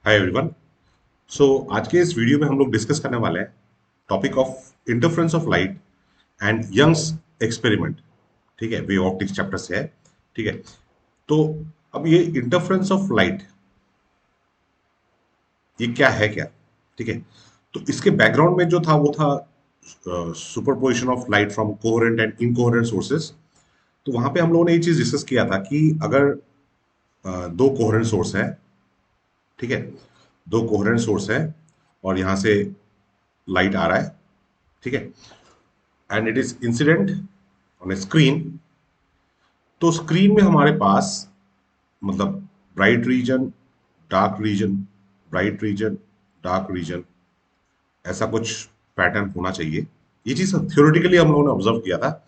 Hi everyone. आज के इस वीडियो में हम लोग डिस्कस करने वाले हैं topic of interference of light and Young's experiment. ठीक है, वेव ऑप्टिक्स चैप्टर से है। ठीक है, तो अब ये इंटरफेरेंस ऑफ लाइट ये क्या है क्या? ठीक है, तो इसके बैकग्राउंड में जो था वो था superposition of light from coherent and incoherent sources. तो वहां पे हम लोगों ने ये चीज डिस्कस किया था कि अगर दो कोहेरेंट सोर्स है, ठीक है, दो कोहेरेंट सोर्स है और यहां से लाइट आ रहा है, ठीक है, and it is incident on a screen. तो स्क्रीन में हमारे पास मतलब bright region, dark region, bright region, dark region, ऐसा कुछ पैटर्न होना चाहिए। ये चीज थ्योरेटिकली हम लोगों ने ऑब्जर्व किया था।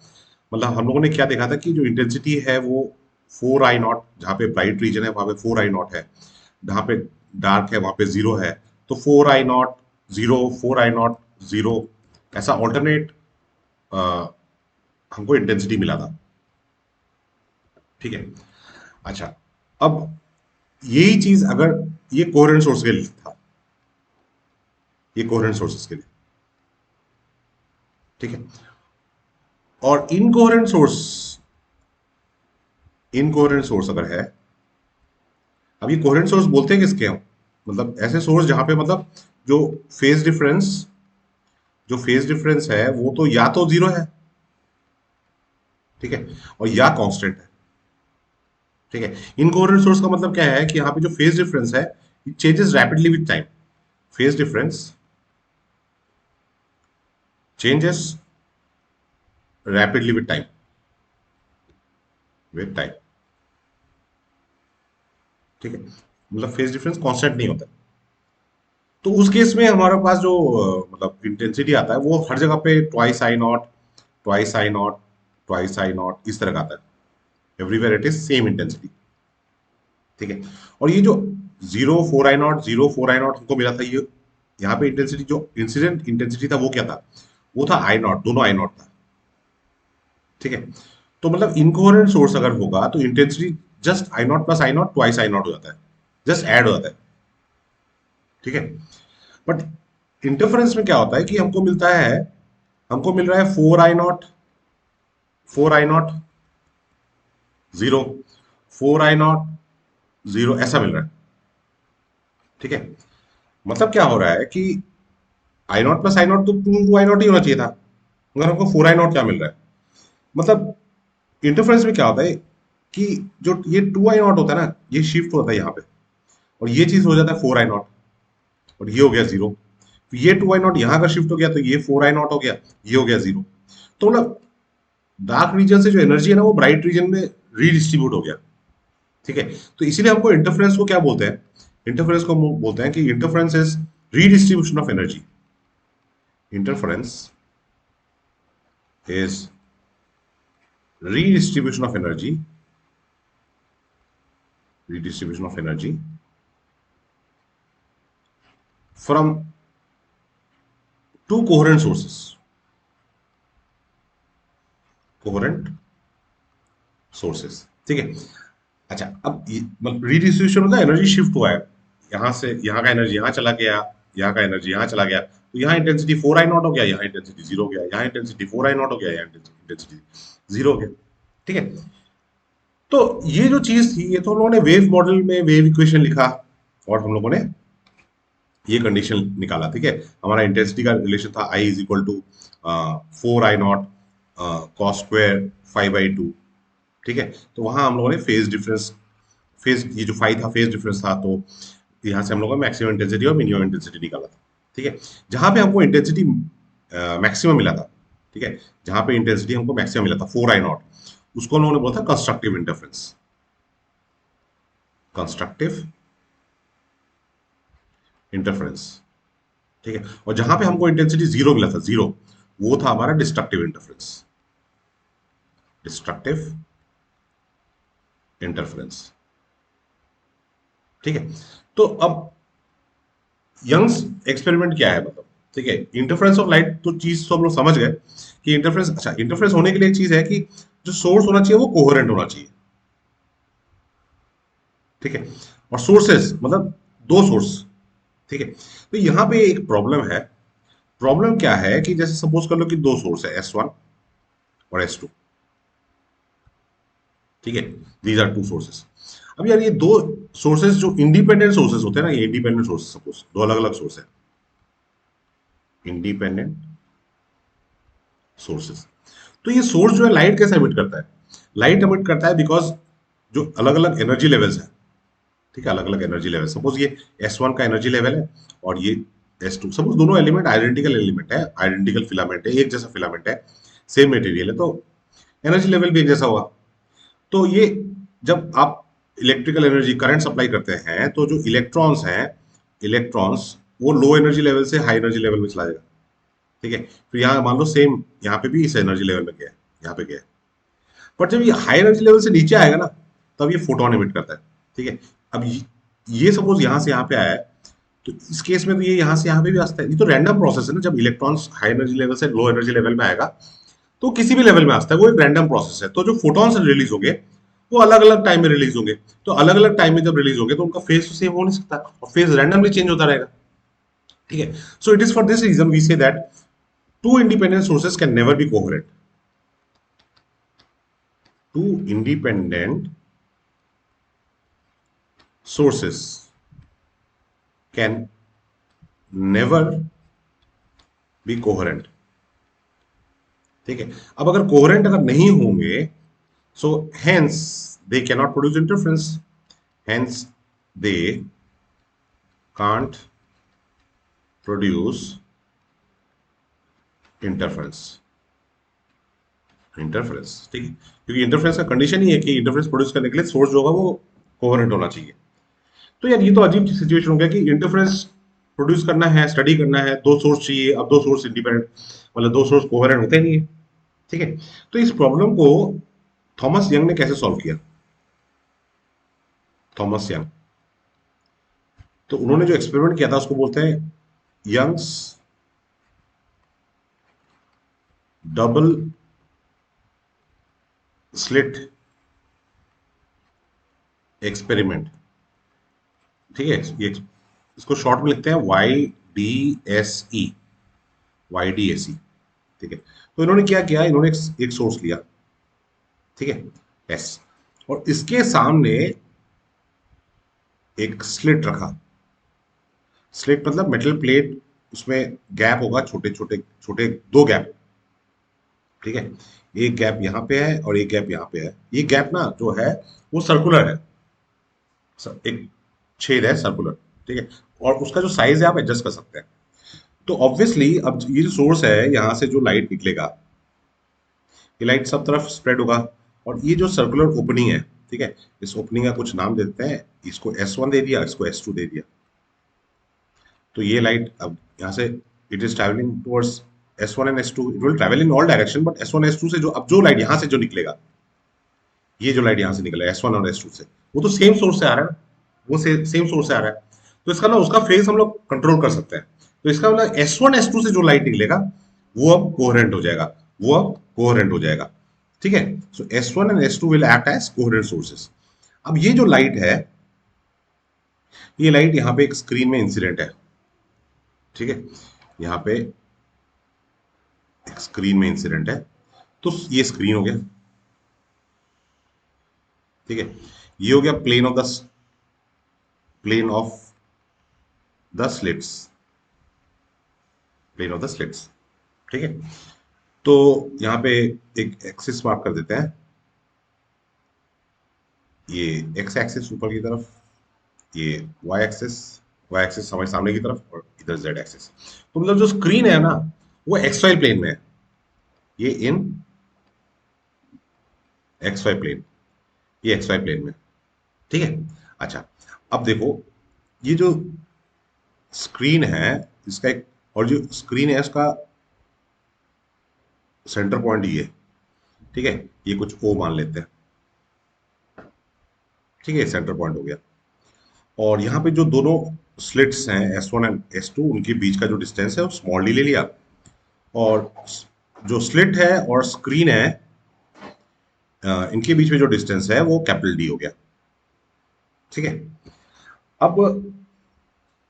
मतलब हम लोगों ने क्या देखा था कि जो इंटेंसिटी है वो 4I0, जहाँ पे ब्राइट रीजन है वहां पे 4I0 है, जहाँ पे डार्क है वहां पे 0 है। तो 4I0 0, 4I0 0, ऐसा ऑल्टरनेट हमको इंटेंसिटी मिला था। ठीक है, अच्छा, अब यही चीज अगर ये कोहेरेंट सोर्स के लिए था, ये कोहेरेंट सोर्सेस के लिए, ठीक है, और इनकोहेरेंट सोर्स अगर है, अब ये कोहेरेंट सोर्स बोलते हैं किसके हम? मतलब ऐसे सोर्स जहां पे मतलब जो फेज डिफरेंस जो फेज डिफरेंस है वो तो या तो जीरो है, ठीक है, और या कांस्टेंट है। ठीक है, इनकोहेरेंट सोर्स का मतलब क्या है कि यहाँ पे जो फेज डिफरेंस है it changes rapidly with time. Phase difference changes rapidly with time. ठीक है, मतलब फेज डिफरेंस कांस्टेंट नहीं होता। तो उस केस में हमारे पास जो मतलब इंटेंसिटी आता है वो हर जगह पे twice I0, twice I0, twice I0 इस तरह का आता है। Everywhere it is same intensity. ठीक है, और ये जो 0 4I0 0 4I0 हमको मिला था, ये यहाँ पे इंटेंसिटी जो इंसिडेंट इंटेंसिटी था वो क्या था? वो था I0, दोनों I0 था। ठीक है, तो मतलब इनकोहेरेंट सोर्स अगर होगा तो intensity just I0 plus I0 twice I0 हो जाता है, जस्ट ऐड हो जाता है। ठीक है, बट इंटरफेरेंस में क्या होता है कि हमको मिल रहा है 4I0 0, 4I0 0, ऐसा मिल रहा है। ठीक है, मतलब क्या हो रहा है कि I0 प्लस I0 तो 2I0 ही होना चाहिए था, मगर हमको 4I0 क्या मिल रहा है? मतलब इंटरफेरेंस में क्या होता है कि जो ये 2I0 होता है ना, ये शिफ्ट होता है यहाँ पे, और ये चीज हो जाता है 4I0, और ये हो गया 0। ये 2I0 यहाँ अगर शिफ्ट हो गया तो ये 4I0 हो गया, ये हो गया 0। तो मतलब डार्क रीजन से जो एनर्जी है ना वो ब्राइट रीजन में रीडिस्ट्रीब्यूट हो गया। ठीक है, तो इसीलिए हमको इंटरफेरेंस को क्या बोलते हैं? इंटरफेरेंस को हम बोलते हैं कि interference is redistribution of energy. Interference is redistribution of energy, redistribution of energy from two coherent sources, coherent sources। ठीक है, अच्छा, अब मतलब रीडिस्ट्रीब्यूशन होता है, एनर्जी शिफ्ट हुआ है, यहां से यहाँ का एनर्जी यहाँ चला गया, यहाँ का एनर्जी यहाँ चला गया, तो यहाँ इंटेंसिटी 4I0 हो गया, यहाँ इंटेंसिटी 0 हो गया, यहाँ इंटेंसिटी 4I0 हो गया, यहाँ इंटेंसिटी 0 हो गया। ठीक है, तो ये जो चीज थी ये तो हम लोगों ने वेव मॉडल में वेव इक्वेशन लिखा, और हम लोगों ने ये कंडीशन निकाला। ठीक है, हमारा इंटेंसिटी का रिलेशन था I is equal to 4I0 cos square 5/2। ठीक है, तो वहां हम लोगों ने फेज ये जो फाई था फेज डिफरेंस था, तो यहाँ से हम लोगों ने मैक्सिमम इंटेंसिटी और मिनिमम इंटेंसिटी निकाला था। ठीक है, जहां पे हमको इंटेंसिटी मैक्सिमम मिला था, ठीक है, जहां पे इंटेंसिटी हमको मैक्सिमम मिला था 4I0, उसको हम लोगों ने बोला था कंस्ट्रक्टिव इंटरफेरेंस। Constructive interference. ठीक है, और जहां पे हमको इंटेंसिटी 0 मिला था, 0, वो था हमारा डिस्ट्रक्टिव इंटरफेरेंस। Destructive interference. ठीक है, तो अब यंग्स एक्सपेरिमेंट क्या है मतलब? ठीक है, इंटरफेरेंस ऑफ लाइट तो चीज तो हम लोग समझ गए कि इंटरफेरेंस, अच्छा, इंटरफेरेंस होने के लिए एक चीज है कि जो सोर्स होना चाहिए वो कोहेरेंट होना चाहिए। ठीक है, और सोर्सेस मतलब दो सोर्स, ठीक है। तो यहाँ पे एक प्रॉब्लम है। प्रॉब्लम क्या है कि जैसे सपोज कर लो कि दो सोर्स है, S1 और S2। ठीक है, दीज आर टू सोर्सेस। अब यार ये दो सोर्सेस जो इंडिपेंडेंट सोर्सेस होते हैं ना, ये इंडिपेंडेंट सोर्सेस, सपोज दो अलग अलग सोर्स है, इंडिपेंडेंट सोर्सेस। तो ये सोर्स जो है लाइट कैसे एमिट करता है? लाइट एमिट करता है बिकॉज जो अलग अलग एनर्जी लेवल्स है, ठीक है, अलग अलग एनर्जी लेवल, सपोज ये S1 का एनर्जी लेवल है और ये S2, सपोज दोनों एलिमेंट आइडेंटिकल एलिमेंट है, आइडेंटिकल फिलामेंट है, एक जैसा फिलामेंट है, सेम मटेरियल है, तो एनर्जी लेवल भी एक जैसा होगा। तो ये जब आप इलेक्ट्रिकल एनर्जी करंट सप्लाई करते हैं तो जो इलेक्ट्रॉन्स हैं, इलेक्ट्रॉन्स वो लो एनर्जी लेवल से हाई एनर्जी लेवल में चला जाएगा। ठीक है, फिर यहाँ मान लो सेम यहाँ पे भी इस एनर्जी लेवल में गया है, यहाँ पे गया है, बट जब ये हाई एनर्जी लेवल से नीचे आएगा ना, तब ये फोटोन एमिट करता है। ठीक है, अब ये सपोज यहाँ से यहाँ पे आया है, तो इस केस में तो ये यहाँ से यहाँ पे भी आ सकता है। ये तो रैंडम प्रोसेस है ना, जब इलेक्ट्रॉन्स हाई एनर्जी लेवल से लो एनर्जी लेवल में आएगा तो किसी भी लेवल में आ सकता है, वो एक रैंडम प्रोसेस है। तो जो फोटॉन्स रिलीज होंगे वो अलग अलग टाइम में रिलीज होंगे। तो अलग अलग टाइम में जब रिलीज होंगे तो उनका फेज तो सेम हो नहीं सकता, और फेज रैंडमली चेंज होता रहेगा। ठीक है, so it is for this reason we say that two independent sources can never be coherent. Two independent sources can never be coherent। ठीक है, अब अगर कोहेरेंट अगर नहीं होंगे, so hence they cannot produce interference, hence they can't produce interference. Interference, ठीक है, क्योंकि इंटरफेरेंस का कंडीशन ही है कि इंटरफेरेंस प्रोड्यूस करने के लिए सोर्स जो होगा वो कोहेरेंट होना चाहिए। तो यार ये तो अजीब सिचुएशन हो गया कि इंटरफेरेंस प्रोड्यूस करना है, स्टडी करना है, दो सोर्स चाहिए। अब दो सोर्स इंडिपेंडेंट, मतलब दो सोर्स कोहेरेंट होते नहीं है। ठीक है, तो इस प्रॉब्लम को थॉमस यंग ने कैसे सॉल्व किया? थॉमस यंग, तो उन्होंने जो एक्सपेरिमेंट किया था उसको बोलते हैं यंग्स डबल स्लिट एक्सपेरिमेंट। ठीक है, ये इसको शॉर्ट में लिखते हैं YDSE, YDSE। ठीक है, तो इन्होंने क्या किया, इन्होंने एक सोर्स लिया, ठीक है, एस, और इसके सामने एक स्लिट रखा। स्लिट मतलब मेटल प्लेट, उसमें गैप होगा, छोटे छोटे छोटे दो गैप। ठीक है, एक गैप यहाँ पे है और एक गैप यहाँ पे है। ये गैप ना जो है वो सर्कुलर है, एक छेद है सर्कुलर। ठीक है, और उसका जो साइज है आप एडजस्ट कर सकते हैं। तो ऑब्वियसली अब ये जो सोर्स है, यहाँ से जो लाइट निकलेगा, ये लाइट सब तरफ स्प्रेड होगा, और ये जो सर्कुलर ओपनिंग है, ठीक है, इस ओपनिंग का कुछ नाम देते हैं, इसको S1 दे दिया, इसको S2 दे दिया। तो ये लाइट अब यहाँ से it is travelling towards S1 and S2, it will travel in all direction, but S1 S2 से जो अब जो लाइट यहाँ से जो निकलेगा, ये जो लाइट यहाँ से निकलेगा S1 और S2 से, वो तो सेम सोर्स से आ रहा है ना, वो सेम सोर्स से आ रहा है। तो इसका ना उसका फेज हम लोग कंट्रोल कर सकते हैं। तो इसका मतलब S1 S2 से जो लाइट निकलेगा वो अब कोहेरेंट हो जाएगा, वो अब कोहेरेंट हो जाएगा। ठीक है, so S1 and S2 will act as coherent sources. अब ये जो लाइट है, ये लाइट यहाँ पे एक स्क्रीन में इंसिडेंट है। ठीक है, यहाँ पे एक स्क्रीन में इंसिडेंट है, तो ये स्क्रीन हो गया। ठीक है, ये हो गया plane of the slits, plane of the slits. ठीक है, तो यहाँ पे एक एक्सिस मार्क कर देते हैं, ये एक्स एक्सिस ऊपर की तरफ, ये वाई एक्सिस हमारे सामने की तरफ, और इधर जेड एक्सिस। तो मतलब जो स्क्रीन है ना, वो एक्स वाई प्लेन में है, ये इन एक्स वाई प्लेन, ये एक्स वाई प्लेन में। ठीक है, अच्छा, अब देखो ये जो स्क्रीन है, इसका एक, और जो स्क्रीन है उसका सेंटर पॉइंट ये, ठीक है, ये कुछ ओ मान लेते हैं। ठीक है, सेंटर पॉइंट हो गया। और यहाँ पे जो दोनों स्लिट्स हैं S1 एंड S2, उनके बीच का जो डिस्टेंस है वो स्मॉल डी ले लिया, और जो स्लिट है और स्क्रीन है, इनके बीच में जो डिस्टेंस है वो कैपिटल डी हो गया। ठीक है, अब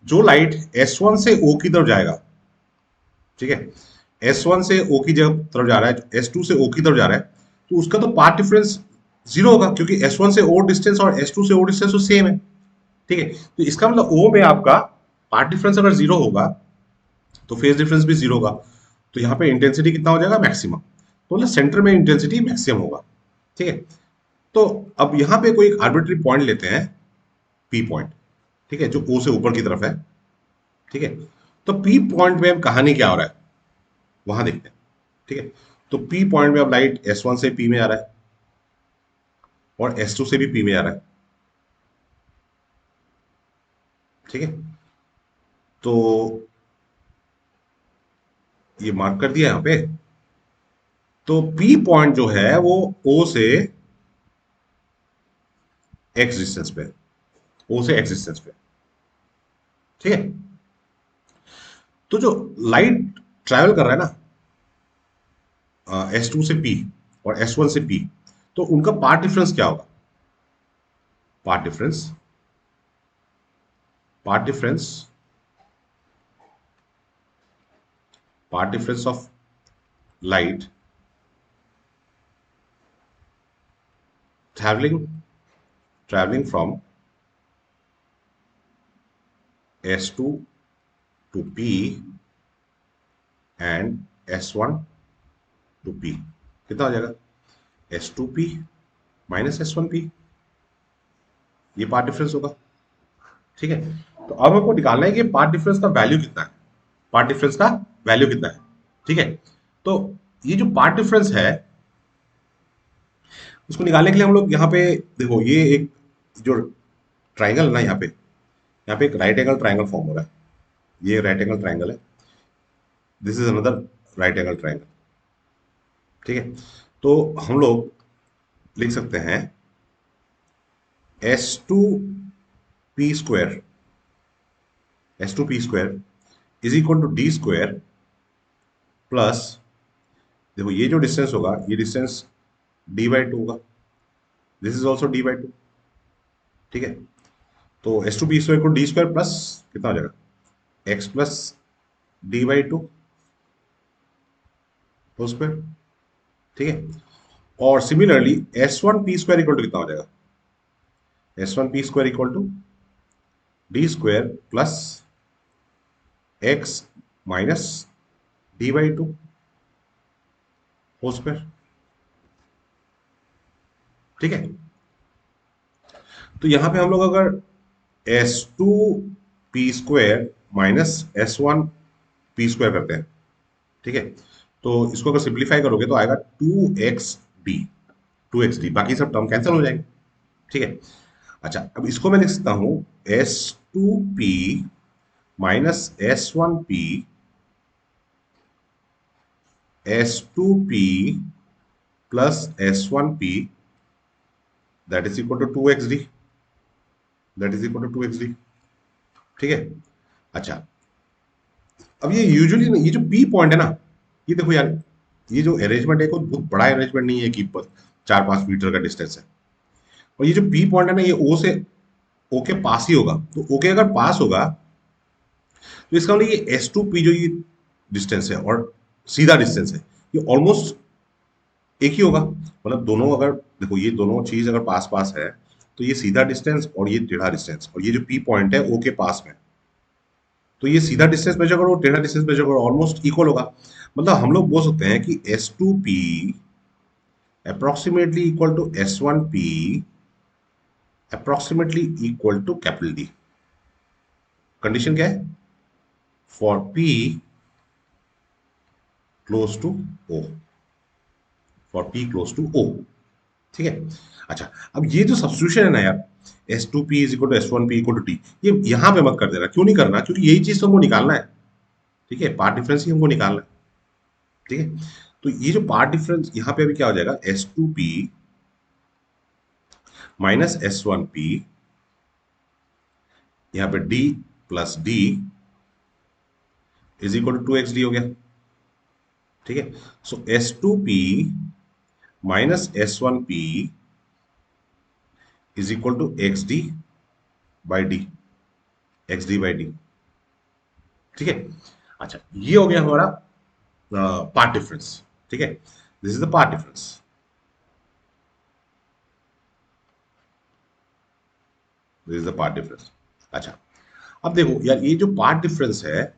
जो लाइट S1 से O की तरफ जाएगा, ठीक है, S1 से O की जगह तरफ जा रहा है, S2 से O की तरफ जा रहा है, तो उसका तो पाथ डिफरेंस जीरो होगा, क्योंकि S1 से O डिस्टेंस और S2 से O डिस्टेंस तो सेम है। ठीक है, तो इसका मतलब O में आपका पाथ डिफरेंस अगर जीरो होगा तो फेज डिफरेंस भी जीरो होगा। तो यहाँ पे इंटेंसिटी कितना हो जाएगा, मैक्सिमम। तो मतलब सेंटर में इंटेंसिटी मैक्सिमम होगा। ठीक है, तो अब यहाँ पे कोई एक आर्बिट्री पॉइंट लेते हैं, पी पॉइंट, ठीक है, जो ओ से ऊपर की तरफ है। ठीक है, तो पी पॉइंट में अब कहानी क्या हो रहा है वहां देखते हैं। ठीक है, तो पी पॉइंट में अब लाइट S1 से पी में आ रहा है और S2 से भी पी में आ रहा है। ठीक है, तो ये मार्क कर दिया यहाँ पे। तो पी पॉइंट जो है वो ओ से एक्स डिस्टेंस पे, ओ से एक्स डिस्टेंस पे। ठीक है, तो जो लाइट ट्रैवल कर रहा है ना S2 से पी और S1 से पी, तो उनका पाथ डिफरेंस क्या होगा? Path difference, path difference, path difference of light traveling traveling from S2 to P and S1 to P कितना हो जाएगा? S2P माइनस S1P, ये पार्ट डिफरेंस होगा। ठीक है, तो अब हमको निकालना है कि पार्ट डिफरेंस का वैल्यू कितना है, पार्ट डिफरेंस का वैल्यू कितना है। ठीक है, तो ये जो पार्ट डिफरेंस है उसको निकालने के लिए हम लोग यहाँ पे देखो, ये एक जो ट्राइंगल है ना, यहाँ पे एक राइट एंगल ट्राइंगल फॉर्म हो रहा है। ये राइट एंगल ट्राइंगल है, this is another right angle triangle. ठीक है, तो हम लोग लिख सकते हैं S2P S2P is equal to D square plus, देखो ये जो डिस्टेंस होगा ये डिस्टेंस d/2 होगा, दिस इज ऑल्सो d/2। ठीक है, तो S2P² को डी स्क्वायर प्लस कितना हो जाएगा, x plus d/2 whole square. ठीक है, और सिमिलरली S1P² इक्वल टू कितना हो जाएगा, S1P² equal to D square plus x minus d/2 whole square. ठीक है, तो यहां पे हम लोग अगर S2P² माइनस S1P² करते हैं, ठीक है, तो इसको अगर सिंप्लीफाई करोगे तो आएगा 2xd, 2xd, बाकी सब टर्म कैंसिल हो जाएंगे। ठीक है, अच्छा अब इसको मैं लिख सकता हूं S2P minus S1P, S2P plus S1P, that is equal to 2xd, that is equal to 2xd। ठीक है, अच्छा अब ये यूजुअली ये जो पी पॉइंट है ना, ये देखो यार, ये जो अरेंजमेंट है कोई बहुत बड़ा अरेंजमेंट नहीं है कि 4-5 मीटर का डिस्टेंस है। और ये जो पी पॉइंट है ना, ये ओ से ओ के पास ही होगा। तो ओ के अगर पास होगा तो इसका मतलब ये S2P जो ये डिस्टेंस है और सीधा डिस्टेंस है, ये ऑलमोस्ट एक ही होगा। मतलब दोनों अगर देखो, ये दोनों चीज अगर पास पास है तो ये सीधा डिस्टेंस और ये टेढ़ा डिस्टेंस, और ये जो पी पॉइंट है ओ के पास में, तो ये सीधा डिस्टेंस मेजर करो, टेढ़ा डिस्टेंस मेजर करो, ऑलमोस्ट इक्वल होगा। मतलब हम लोग बोल सकते हैं कि S2P approximately equal to S1P approximately equal to capital D. Condition क्या है, for P close to O, for P close to O। ठीक है, अच्छा अब ये जो सब्स्टिट्यूशन है ना यार, S2P is equal to S1P equal to T, ये यहां पे मत कर देना। क्यों नहीं करना, क्योंकि यही चीज तो हमको निकालना है। ठीक है, पार्ट डिफरेंस ही हमको निकालना है। ठीक है, तो ये जो पार्ट डिफरेंस यहाँ पे अभी क्या हो जाएगा, S2P माइनस S1P, यहाँ पे D plus D is equal to 2xd हो गया। ठीक है, so S2P minus S1P is equal to XD by D, XD by D. ठीक है। अच्छा, ये हो गया हमारा पार्ट डिफरेंस। ठीक है, this is the path difference. This is the path difference. अच्छा, अब देखो यार, ये जो पार्ट डिफरेंस है,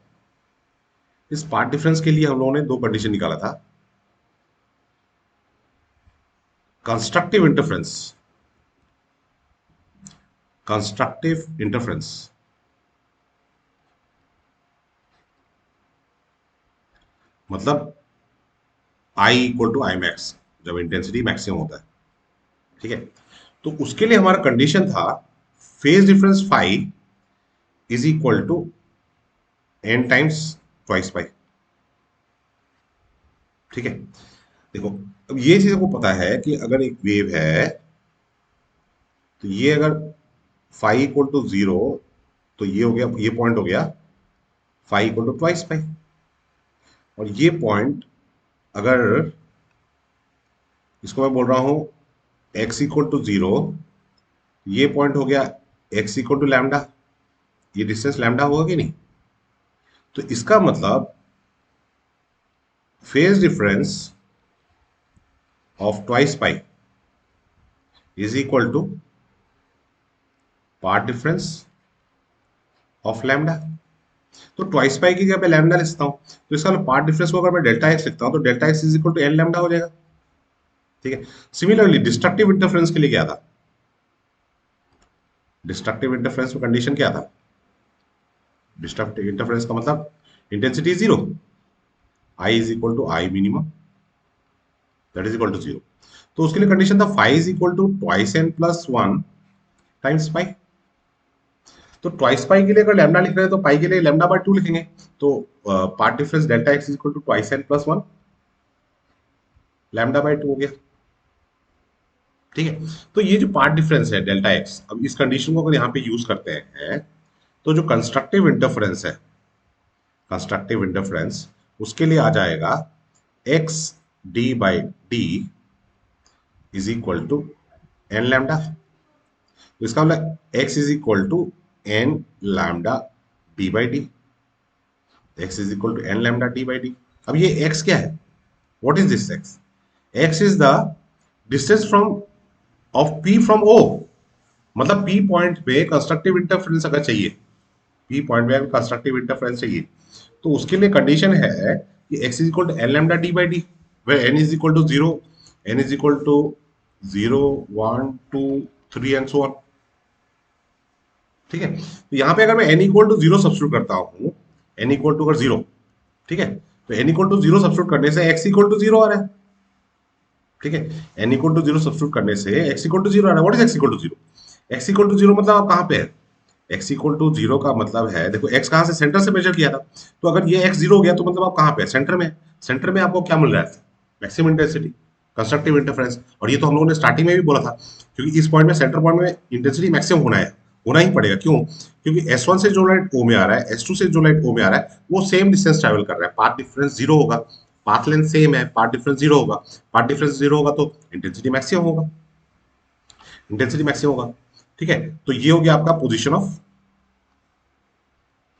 इस पार्ट डिफरेंस के लिए हम लोगों ने दो कंडीशन निकाला था। कंस्ट्रक्टिव इंटरफेरेंस, कंस्ट्रक्टिव इंटरफेरेंस मतलब I equal to I max, जब इंटेंसिटी मैक्सिमम होता है। ठीक है, तो उसके लिए हमारा कंडीशन था phase difference phi is equal to n times twice pi. ठीक है, देखो, अब ये चीज आपको पता है कि अगर एक वेव है, तो ये अगर फाई इक्वल टू जीरो, तो ये हो गया, ये पॉइंट हो गया phi equal to twice pi. और ये पॉइंट, अगर इसको मैं बोल रहा हूं एक्स इक्वल टू जीरो, ये पॉइंट हो गया एक्स इक्वल टू लैम्डा, ये डिस्टेंस लैम्डा होगा कि नहीं? तो इसका मतलब phase difference of twice pi is equal to path difference of lambda. तो ट्वाइस पाई की जगह पे लैम्डा लिखता हूं, तो इसका पार्ट डिफरेंस को अगर मैं डेल्टा एक्स लिखता हूं, तो delta X is equal to N lambda हो जाएगा। ठीक है, सिमिलरली डिस्ट्रक्टिव इंटरफेरेंस के लिए क्या था? डिस्ट्रक्टिव इंटरफेरेंस में कंडीशन क्या था? डिस्ट्रक्टिव इंटरफेरेंस का मतलब intensity zero, I is equal to I minimum, that is equal to zero. तो उसके लिए कंडीशन था phi is equal to twice N plus one times pi. तो ट्वाइस पाई के लिए अगर लैम्डा लिख रहे हैं, तो पाई के लिए लैम्डा बाय टू लिखेंगे। तो path difference delta X is equal to twice N plus one lambda by two हो गया। ठीक है, तो ये जो पार्ट डिफरेंस है डेल्टा एक्स, अब इस कंडीशन को अगर यहाँ पे यूज करते हैं, तो जो कंस्ट्रक्टिव इंटरफेरेंस है, कंस्ट्रक्टिव इंटरफेरेंस, उसके लिए आ जाएगा X D by D is equal to N lambda. तो इसका मतलब x is equal to N lambda D by D, X is equal to N lambda D by D. अब ये एक्स क्या है? What is this X? X is the distance from of P from O. मतलब P point पे constructive interference अगर चाहिए, P point पे अगर कंस्ट्रक्टिव इंटरफेरेंस चाहिए, तो उसके लिए कंडीशन है कि x is equal to N lambda D by D, where n is equal to zero, n is equal to zero, one, two, three and so on. ठीक है, तो यहाँ पे अगर मैं n equal to zero substitute करता हूँ, n equal to अगर जीरो, ठीक है, तो n equal to zero substitute करने से x इक्वल टू जीरो आ रहा है। ठीक है, n equal to zero substitute करने से x इक्वल टू जीरो आ रहा है। What is x equal to zero? x equal to zero मतलब आप कहाँ पे है? x इक्वल टू जीरो का मतलब है, देखो x कहाँ से, सेंटर से मेजर किया था, तो अगर ये x जीरो हो गया, तो मतलब आप कहाँ पे है? सेंटर में। सेंटर में आपको क्या मिल रहा है? Maximum intensity, constructive interference. और ये तो हम लोगों ने स्टार्टिंग में भी बोला था, क्योंकि इस पॉइंट में, सेंटर पॉइंट में इंटेंसिटी मैक्सिमम होना है, होना ही पड़ेगा। क्यों? क्योंकि S1 से जो लाइट O में आ रहा है, S2 से जो लाइट O में आ रहा है, वो सेम डिस्टेंस ट्रेवल कर रहा है, पाथ डिफरेंस जीरो होगा, पाथ लेंथ सेम है, पाथ डिफरेंस जीरो होगा। पाथ डिफरेंस जीरो होगा तो इंटेंसिटी मैक्सिमम होगा, इंटेंसिटी मैक्सिमम होगा। ठीक है, तो ये हो गया आपका position of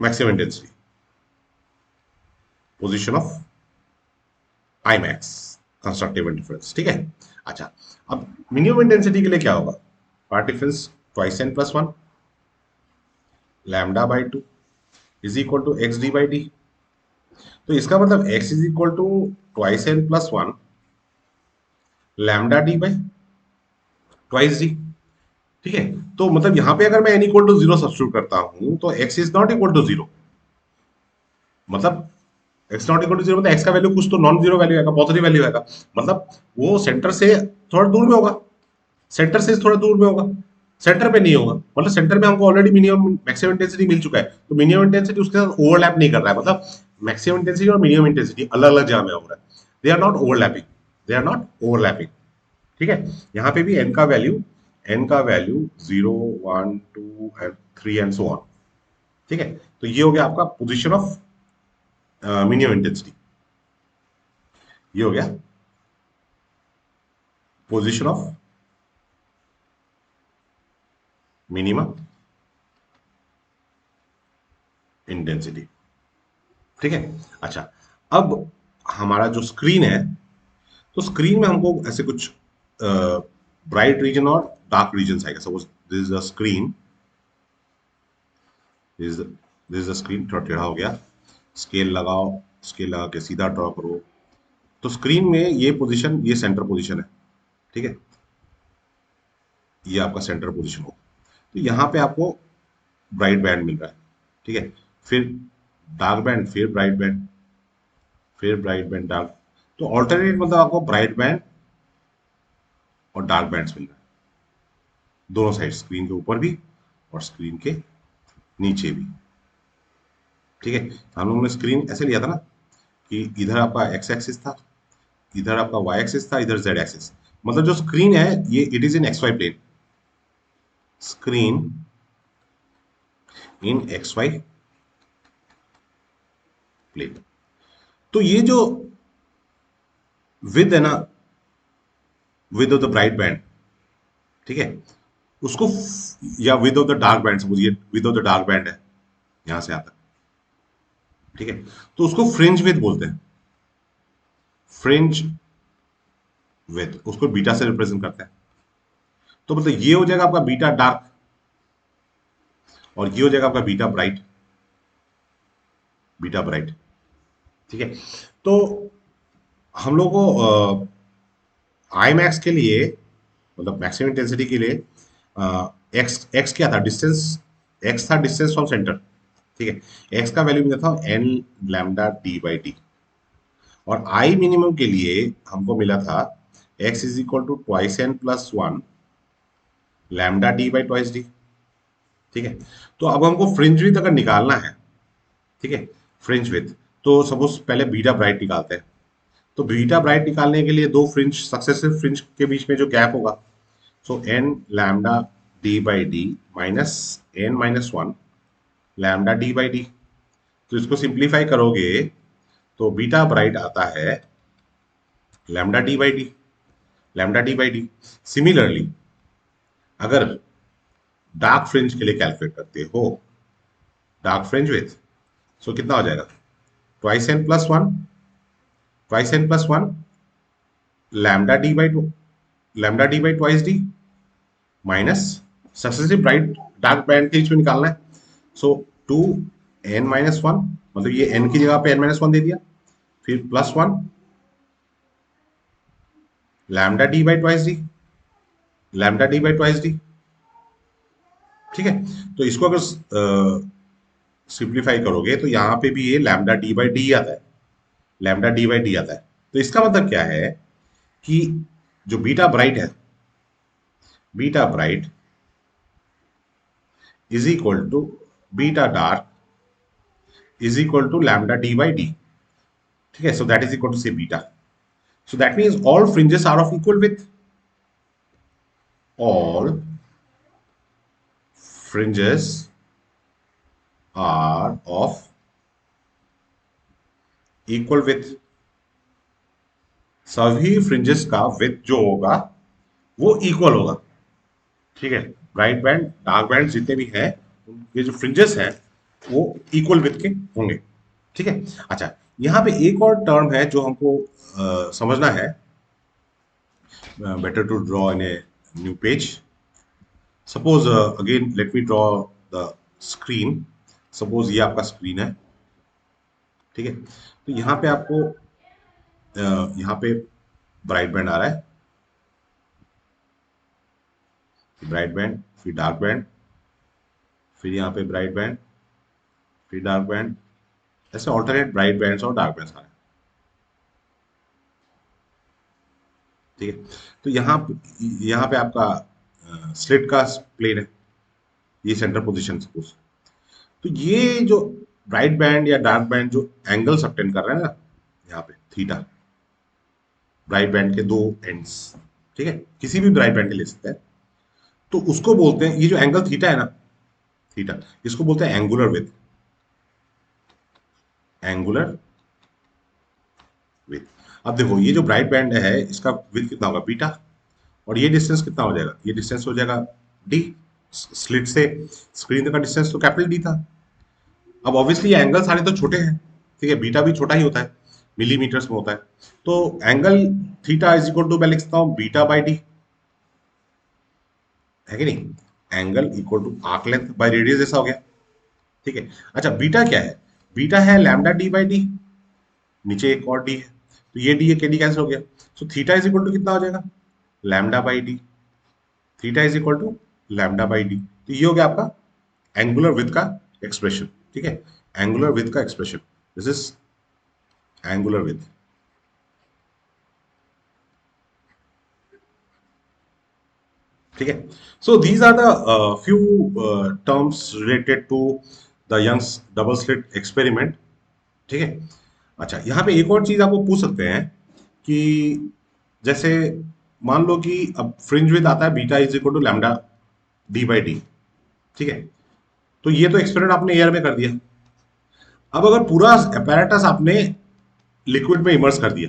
maximum intensity, position of I max, constructive interference. ठीक है, अच्छा, अब मिनिमम इंटेंसिटी के लिए क्या होगा? Path difference twice N plus one lambda by two is equal to x D by d. तो इसका मतलब x is equal to twice N plus one lambda D by twice D. ठीक है, तो मतलब यहां पे अगर मैं n equal to zero substitute करता हूं, तो x is not equal to zero. मतलब x not equal to zero मतलब एक्स का वैल्यू कुछ तो नॉन जीरो वैल्यू आएगा, पॉजिटिव वैल्यू आएगा। मतलब वो सेंटर से थोड़ा दूर में होगा, सेंटर से थोड़ा दूर में होगा, सेंटर पे नहीं होगा। मतलब सेंटर में हमको ऑलरेडी मिनिमम मैक्सिमम इंटेंसिटी मिल चुका है, तो मिनिमम इंटेंसिटी उसके साथ ओवरलैप नहीं कर रहा है। मतलब मैक्सिमम इंटेंसिटी और मिनिमम इंटेंसिटी अलग अलग जगह में हो रहा है, they are not overlapping, they are not overlapping. ठीक है, यहाँ पे भी एन का value zero, one, two and three and so on. ठीक है, तो ये हो गया आपका पोजिशन ऑफ मिनिमम इंटेंसिटी, ये हो गया पोजिशन ऑफ मिनिमम इंटेंसिटी। ठीक है। अच्छा, अब हमारा जो स्क्रीन है, तो स्क्रीन में हमको ऐसे कुछ ब्राइट रीजन और डार्क रीजन आएगा। Suppose this is the screen, this is the screen, थोड़ा टेढ़ा हो गया, स्केल लगाओ, स्केल लगा के सीधा ड्रॉ करो। तो स्क्रीन में ये पोजीशन, ये सेंटर पोजीशन है, ठीक है, ये आपका सेंटर पोजीशन हो। तो यहाँ पे आपको ब्राइट बैंड मिल रहा है, ठीक है, फिर डार्क बैंड, फिर ब्राइट बैंड, फिर ब्राइट बैंड डार्क। तो ऑल्टरनेट मतलब आपको ब्राइट बैंड और डार्क बैंड्स मिल रहा है दोनों साइड, स्क्रीन के ऊपर भी और स्क्रीन के नीचे भी, ठीक है। हम लोगों ने स्क्रीन ऐसे लिया था ना कि इधर आपका एक्स एक्सिस था, इधर आपका वाई एक्सिस था, इधर जेड एक्सिस। मतलब जो स्क्रीन है ये it is in x y plane, screen in x y plane. तो ये जो विद है ना, width of the bright band, ठीक है, उसको या width of the dark band, suppose ये width of the dark band है यहां से आता, ठीक है, तो उसको फ्रिंज विद बोलते हैं, फ्रिंज विद, उसको बीटा से रिप्रेजेंट करते हैं। तो मतलब ये हो जाएगा आपका बीटा डार्क और ये हो जाएगा आपका बीटा ब्राइट, बीटा ब्राइट, ठीक है। तो हम लोग को आई मैक्स के लिए, मतलब मैक्सिमम इंटेंसिटी के लिए, एक्स एक्स क्या था, डिस्टेंस, एक्स था डिस्टेंस फ्रॉम सेंटर, ठीक है, एक्स का वैल्यू मिला था N lambda D by D. और आई मिनिमम के लिए हमको मिला था X is equal to twice N plus one lambda D by twice D, ठीक है। तो अब हमको फ्रिंज विड्थ अगर निकालना है, ठीक है, फ्रिंज विड्थ, तो सपोज पहले बीटा ब्राइट निकालते हैं। तो बीटा ब्राइट निकालने के लिए दो फ्रिंज, सक्सेसिव फ्रिंज के बीच में जो गैप होगा, so n lambda D by d minus n minus one lambda D by d. तो इसको सिंप्लीफाई करोगे तो बीटा ब्राइट आता है lambda D by d, lambda D by d. Similarly अगर डार्क फ्रिंज के लिए कैलकुलेट करते हो, डार्क फ्रिंज विथ, सो कितना हो जाएगा, twice N plus one, twice N plus one lambda D by two, lambda D by twice d minus successive bright dark band के बीच में निकालना है, so two n minus one, मतलब ये एन की जगह पे एन माइनस वन दे दिया, फिर plus one lambda D by twice D, lambda D by twice D, ठीक है। तो इसको अगर सिंप्लीफाई करोगे तो यहाँ पे भी ये लैम्डा डी बाई डी आता है, लैम्डा डी बाई डी आता है। तो इसका मतलब क्या है कि जो बीटा ब्राइट है, beta bright is equal to beta dark is equal to lambda D by D, ठीक है। So that is equal to say beta, so that means all fringes are of equal width, all fringes are of equal width। सभी fringes का with जो होगा वो equal होगा, ठीक है। ब्राइट बैंड डार्क बैंड जितने भी हैं, ये जो फ्रिंजेस हैं वो इक्वल विथ के होंगे, ठीक है। अच्छा, यहाँ पे एक और टर्म है जो हमको समझना है। Better to draw in a new page. Suppose again let me draw the screen. Suppose ये आपका स्क्रीन है, ठीक है। तो यहाँ पे आपको यहाँ पे ब्राइट बैंड आ रहा है, ब्राइट बैंड, फिर डार्क बैंड, फिर यहाँ पे ब्राइट बैंड, फिर डार्क बैंड, ऐसे ऑल्टरनेट ब्राइट बैंड्स और डार्क बैंड्स आ रहे हैं, ठीक है। तो यहाँ पे आपका स्लिट का प्लेन है, ये सेंटर पोजीशन सपोज। तो ये जो ब्राइट बैंड या डार्क बैंड जो एंगल सबटेंड कर रहे हैं ना, यहाँ पे थीटा, ब्राइट बैंड के दो एंड्स, ठीक है, किसी भी ब्राइट बैंड के ले सकते हैं। तो उसको बोलते हैं, ये जो एंगल थीटा है ना, थीटा, इसको बोलते हैं एंगुलर विथ, एंगुलर विथ। अब देखो ये जो ब्राइट बैंड है इसका विथ कितना होगा, बीटा, और ये डिस्टेंस कितना हो जाएगा, ये डिस्टेंस हो जाएगा डी। स्लिट से स्क्रीन का डिस्टेंस तो कैपिटल डी था। अब ऑब्वियसली ये एंगल सारे तो छोटे हैं, ठीक है, बीटा भी छोटा ही होता है, मिलीमीटर्स में होता है। तो angle theta is equal to, मैं लिख सकता हूँ बीटा बाई डी, है कि नहीं? Angle equal to arc length by radius जैसा हो गया, ठीक है। अच्छा, बीटा क्या है? बीटा है लैम्डा डी बाई डी, नीचे एक और डी है, तो ये डी के डी कैंसिल हो गया। So theta is equal to कितना हो जाएगा? Lambda by d. Theta is equal to lambda by d, तो ये हो गया आपका एंगुलर विथ का एक्सप्रेशन, ठीक है। एंगुलर विथ का expression, this is angular width, ठीक है। So these are the few terms related to the Young's double slit experiment, ठीक है। अच्छा, यहाँ पे एक और चीज आपको पूछ सकते हैं कि जैसे मान लो कि अब फ्रिंज विथ आता है beta is equal to lambda D by D, ठीक है। तो ये तो एक्सपेरिमेंट आपने एयर में कर दिया। अब अगर पूरा apparatus आपने लिक्विड में इमर्स कर दिया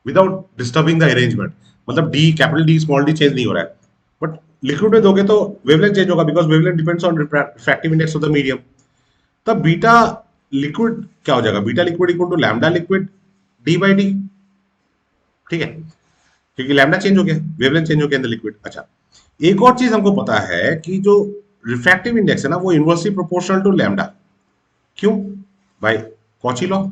विदाउट डिस्टर्बिंग द अरेंजमेंट, मतलब d capital d small d change नहीं हो रहा है, बट लिक्विड में दोगे तो वेवलेंथ चेंज होगा, because wavelength depends on refractive index of the medium. तब बीटा लिक्विड क्या हो जाएगा? Beta liquid equal to lambda liquid d by D, ठीक है, क्योंकि लैम्डा चेंज हो गया, वेवलेंथ चेंज हो गया इन द लिक्विड। अच्छा, एक और चीज हमको पता है कि जो रिफ्रैक्टिव इंडेक्स है ना, वो इनवर्सली प्रोपोर्शनल टू लैम्डा। क्यों? भाई कॉची लॉ,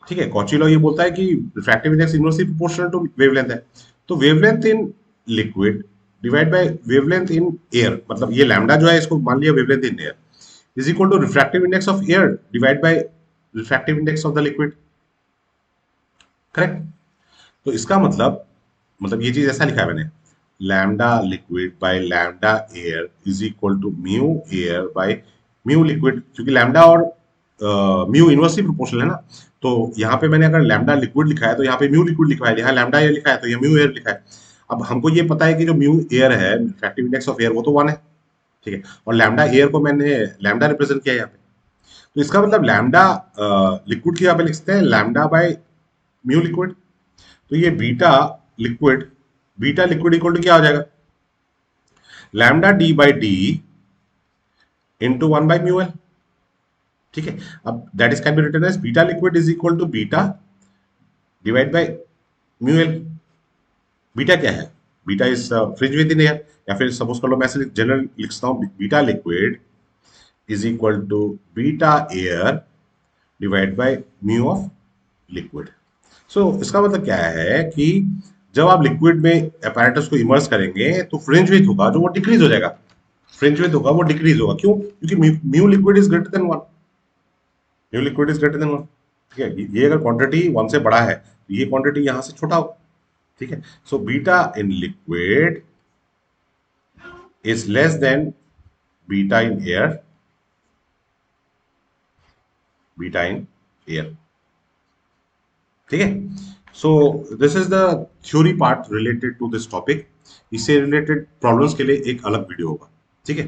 ठीक है। कॉची लॉ ये बोलता है कि refractive index inversely proportional to wavelength है। तो wavelength in liquid divide by wavelength in air, मतलब ये लैम्डा जो है इसको मान लिया wavelength in air, is equal to refractive index of air divide by refractive index of the liquid, correct. तो इसका मतलब ये चीज ऐसा लिखा है मैंने, lambda liquid by lambda air is equal to mu air by mu liquid, क्योंकि लैम्डा और म्यू इनवर्सली प्रोपोर्शनल है ना। तो यहाँ पे मैंने अगर लैम्डा लिक्विड लिखा है तो यहाँ पे म्यू लिक्विड लिखा है, यहाँ लैम्डा एयर लिखा है तो ये म्यू एयर लिखा है। अब हमको ये पता है कि जो म्यू एयर है, रिफ्रैक्टिव इंडेक्स ऑफ एयर, वो तो 1 है, ठीक है। और लैम्डा एयर को मैंने लैम्डा रिप्रेजेंट किया है यहाँ पे। तो इसका मतलब लैम्डा लिक्विड की यहाँ पे लिख सकते हैं लैम्डा बाय म्यू लिक्विड। तो ये बीटा लिक्विड इक्वल टू क्या हो जाएगा? Lambda D by d into 1/μl, ठीक है। अब that is can be written as beta liquid is equal to beta divide by mu l. Beta क्या है? Beta is fringe width in air, या फिर सपोज कर लो मैं ऐसे जनरल लिखता हूँ, beta liquid is equal to beta air divide by mu of liquid. So इसका मतलब क्या है कि जब आप लिक्विड में apparatus को इमर्स करेंगे तो फ्रिंज विड्थ होगा जो वो डिक्रीज हो जाएगा, फ्रिंज विड्थ होगा वो डिक्रीज होगा। क्यों? क्योंकि mu liquid is greater than 1, mu liquid is greater than 1, ठीक है। ये अगर क्वांटिटी 1 से बड़ा है तो ये क्वांटिटी यहां से छोटा होगा, ठीक है। So beta in liquid is less than beta in air, beta in air, ठीक है। So this is the theory part related to this topic. इससे रिलेटेड प्रॉब्लम्स के लिए एक अलग वीडियो होगा, ठीक है।